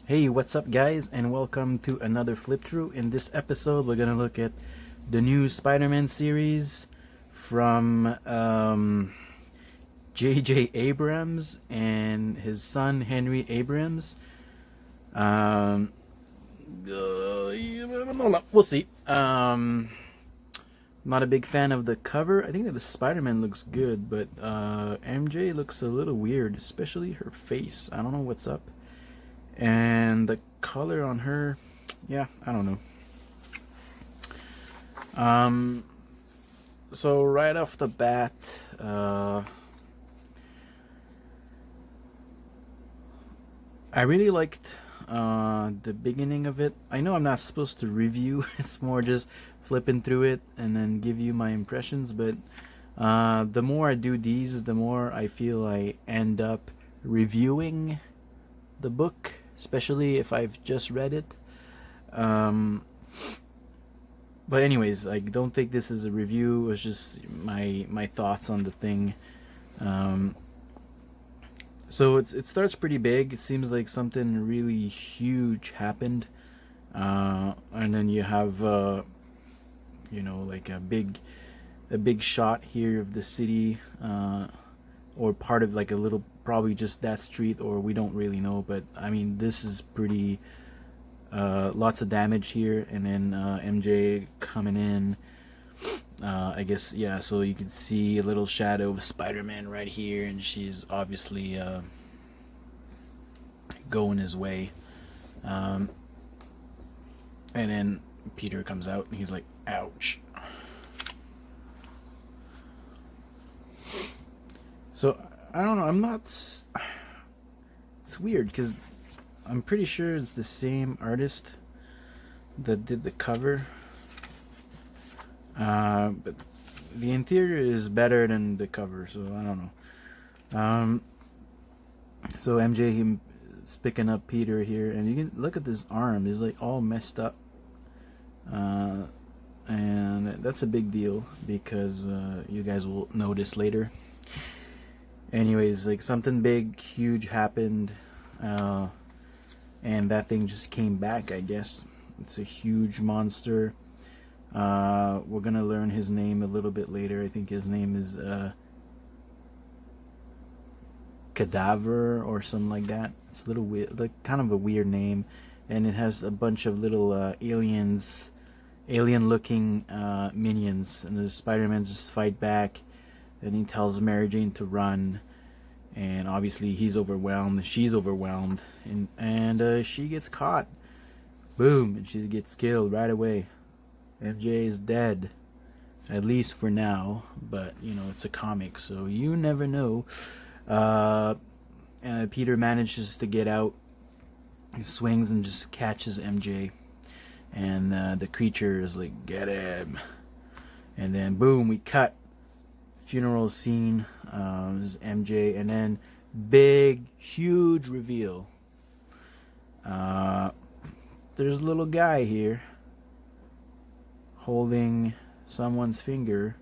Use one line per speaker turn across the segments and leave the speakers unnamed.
Hey, what's up, guys, and welcome to another flip through. In this episode, we're gonna look at the new Spider-Man series from J.J. Abrams and his son Henry Abrams. Um, we'll see. Not a big fan of the cover. I think that the Spider-Man looks good, but MJ looks a little weird, especially her face. I don't know what's up. And the color on her, yeah, I don't know. So right off the bat, I really liked the beginning of it. I know I'm not supposed to review. It's more just flipping through it and then give you my impressions. But the more I do these, the more I feel I end up reviewing the book, especially if I've just read it. But anyways, I don't think this is a review. It was just my thoughts on the thing. So it starts pretty big. It seems like something really huge happened, and then you have like a big shot here of the city, or part of like a little, probably just that street, or we don't really know. But I mean, this is pretty. Lots of damage here, and then MJ coming in. I guess, yeah, so you can see a little shadow of Spider-Man right here, and she's obviously going his way. And then Peter comes out, and he's like, ouch. So, I don't know, it's weird, because I'm pretty sure it's the same artist that did the cover. But the interior is better than the cover, so I don't know. So MJ is picking up Peter here, and you can look at this arm. It's like all messed up. And that's a big deal because you guys will notice later. Anyways, like something big, huge happened. And that thing just came back, I guess. It's a huge monster. We're gonna learn his name a little bit later. I think his name is Cadaver or something like that. It's a little weird, like kind of a weird name, and it has a bunch of little alien-looking minions, and the Spider-Man just fight back. Then he tells Mary Jane to run. And obviously he's overwhelmed, she's overwhelmed, and she gets caught. Boom, and she gets killed right away. MJ is dead, at least for now, but it's a comic, so you never know. Peter manages to get out. He swings and just catches MJ, and the creature is like, get him. And then boom, we cut. Funeral scene. This is MJ, and then big, huge reveal. There's a little guy here holding someone's finger,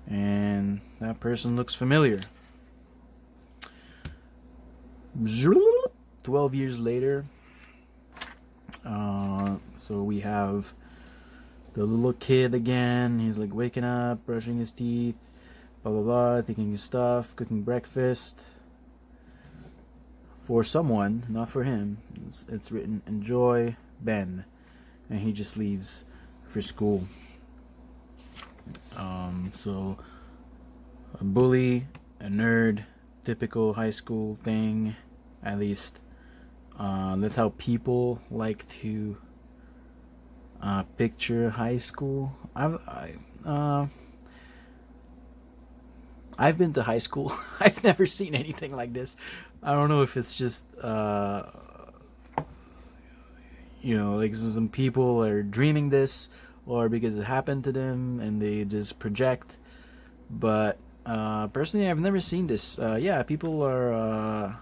and that person looks familiar. 12 years later, so we have the little kid again. He's like waking up, brushing his teeth, blah blah blah, thinking his stuff, cooking breakfast for someone, not for him. It's written, enjoy, Ben, and he just leaves for school. So a bully, a nerd, typical high school thing. At least that's how people like to picture high school. I've been to high school. I've never seen anything like this. I don't know if it's just like some people are dreaming this, or because it happened to them and they just project. But personally, I've never seen this. Yeah, people are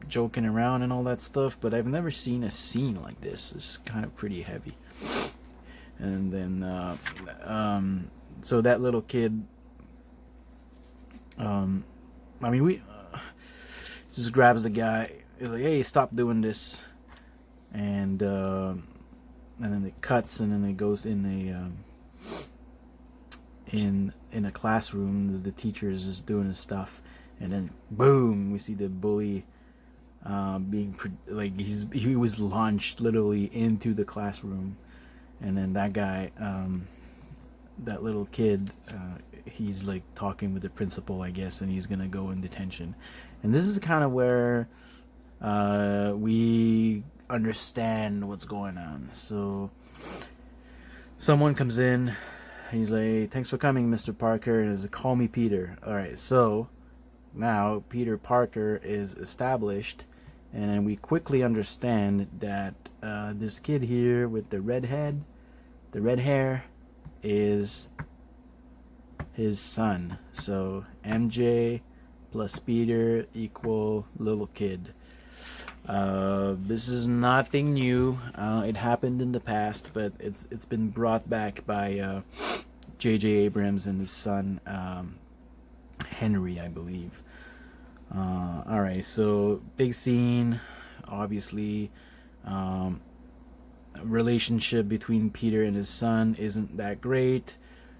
joking around and all that stuff, but I've never seen a scene like this. It's kind of pretty heavy. And then so that little kid, I mean, we just grabs the guy. He's like, "Hey, stop doing this!" And then it cuts, and then it goes in a classroom. The teacher is just doing his stuff, and then boom, we see the bully being like he was launched literally into the classroom, and then that guy, that little kid, he's like talking with the principal, I guess, and he's gonna go in detention. And this is kind of where we understand what's going on. So someone comes in. He's like, "Thanks for coming, Mr. Parker." And he's like, "Call me Peter." All right, so now Peter Parker is established, and then we quickly understand that this kid here with the red hair, is his son. So MJ plus Peter equal little kid. This is nothing new. It happened in the past, but it's been brought back by J.J. Abrams and his son Henry, I believe. All right, so big scene. Obviously, relationship between Peter and his son isn't that great.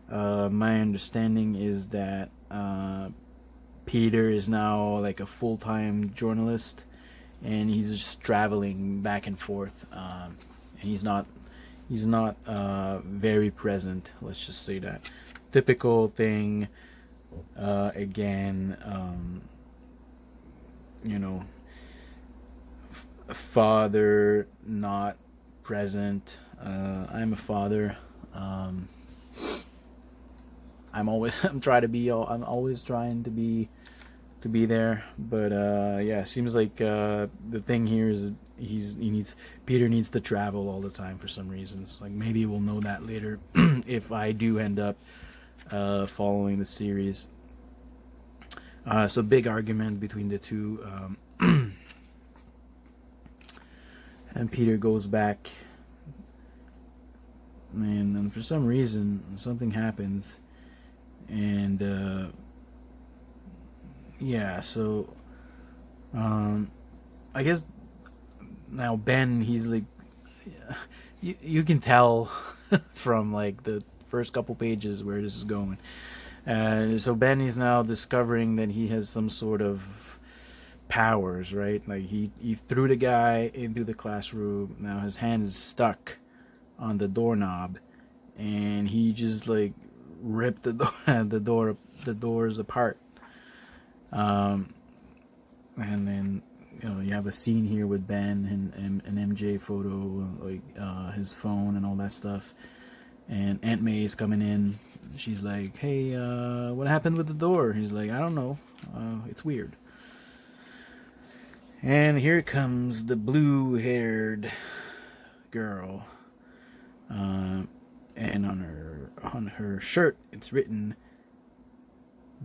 My understanding is that Peter is now like a full-time journalist, and he's just traveling back and forth, and he's not very present. Let's just say that. Typical thing. Again, father not present. I'm a father. I'm always trying to be there, but yeah, seems like the thing here is Peter needs to travel all the time for some reasons. Like, maybe we'll know that later if I do end up following the series. So big argument between the two, and Peter goes back, and then for some reason something happens, and yeah, so I guess now Ben, he's like, you can tell from like the first couple pages where this is going. So Ben is now discovering that he has some sort of powers, right? Like he threw the guy into the classroom. Now his hand is stuck on the doorknob, and he just like ripped the doors apart. And then you have a scene here with Ben and an MJ photo, like his phone and all that stuff. And Aunt May is coming in. She's like, "Hey, what happened with the door?" He's like, "I don't know. It's weird." And here comes the blue-haired girl. And on her shirt, it's written,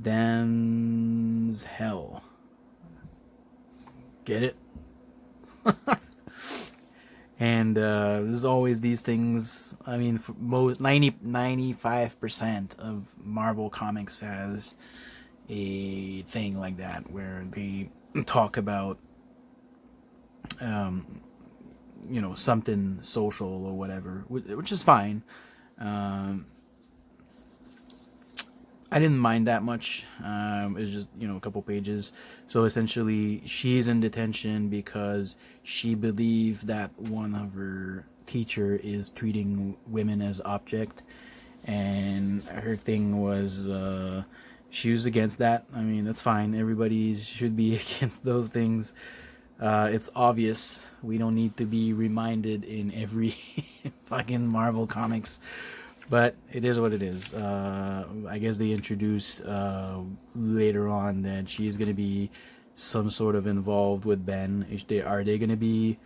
"Damn's hell." Get it? And there's always these things. I mean, for most 95% of Marvel comics has a thing like that where they talk about something social or whatever, which is fine. I didn't mind that much. It's just, a couple pages. So essentially, she's in detention because she believed that one of her teacher is treating women as object, and her thing was she was against that. I mean, that's fine. Everybody should be against those things. It's obvious. We don't need to be reminded in every fucking Marvel comics. But it is what it is. I guess they introduce later on that she's going to be some sort of involved with Ben. Are they going to be,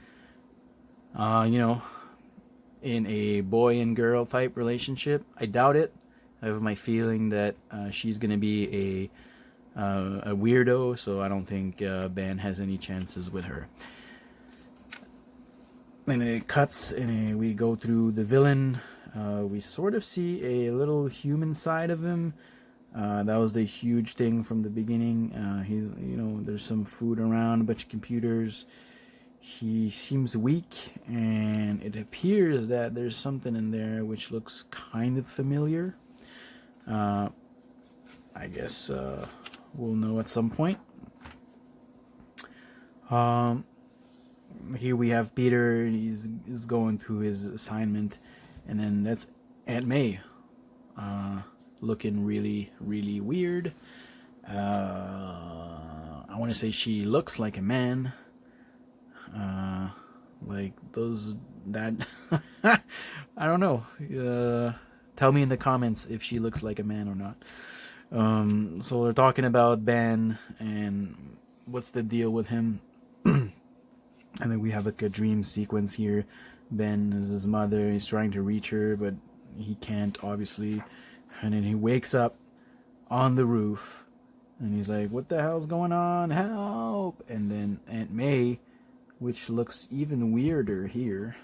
in a boy and girl type relationship? I doubt it. I have my feeling that she's going to be a weirdo, so I don't think Ben has any chances with her. And it cuts, and we go through the villain. We sort of see a little human side of him. That was the huge thing from the beginning. There's some food around, a bunch of computers. He seems weak, and it appears that there's something in there which looks kind of familiar. I guess we'll know at some point. Here we have Peter. He's going through his assignment, and then that's Aunt May, looking really, really weird. I want to say she looks like a man. Like those that I don't know. Tell me in the comments if she looks like a man or not. So they're talking about Ben and what's the deal with him. And then we have like a dream sequence here. Ben is his mother. He's trying to reach her, but he can't, obviously. And then he wakes up on the roof, and he's like, "What the hell's going on? Help!" And then Aunt May, which looks even weirder here,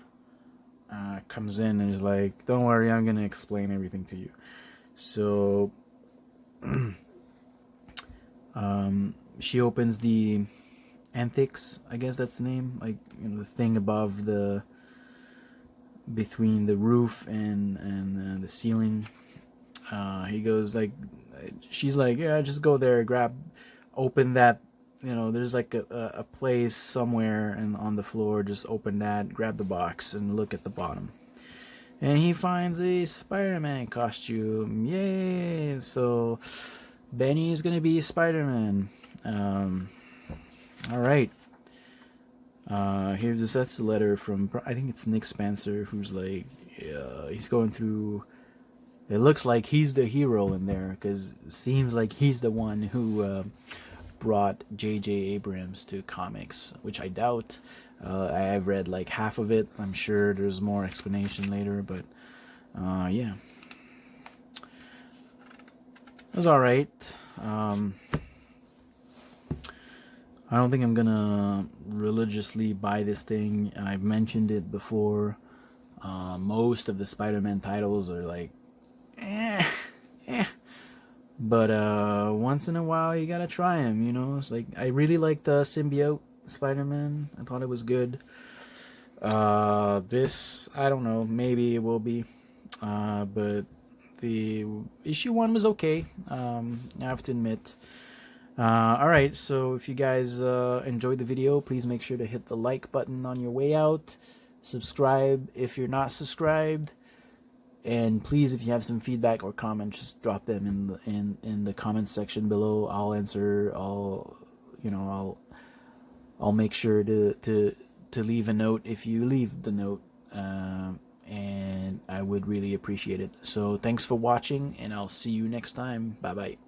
comes in and is like, "Don't worry, I'm gonna explain everything to you." So, she opens the Anthix, I guess that's the name, like, the thing above between the roof and the ceiling. He goes like, she's like, "Yeah, just go there, open that, there's like a place somewhere and on the floor, just open that, grab the box and look at the bottom." And he finds a Spider-Man costume. Yay! So Benny's gonna be Spider-Man. All right. That's a letter from, I think it's Nick Spencer, who's like, he's going through. It looks like he's the hero in there, because it seems like he's the one who brought J.J. Abrams to comics, which I doubt. I've read like half of it. I'm sure there's more explanation later, but yeah. It was alright. I don't think I'm gonna religiously buy this thing. I've mentioned it before. Most of the Spider-Man titles are like, but once in a while you gotta try them. It's like, I really like the symbiote Spider-Man. I thought it was good. This, I don't know, maybe it will be. But the issue 1 was okay. I have to admit. Alright, so if you guys enjoyed the video, please make sure to hit the like button on your way out. Subscribe if you're not subscribed. And please, if you have some feedback or comments, just drop them in the comments section below. I'll answer. I'll make sure to leave a note if you leave the note. And I would really appreciate it. So thanks for watching, and I'll see you next time. Bye bye.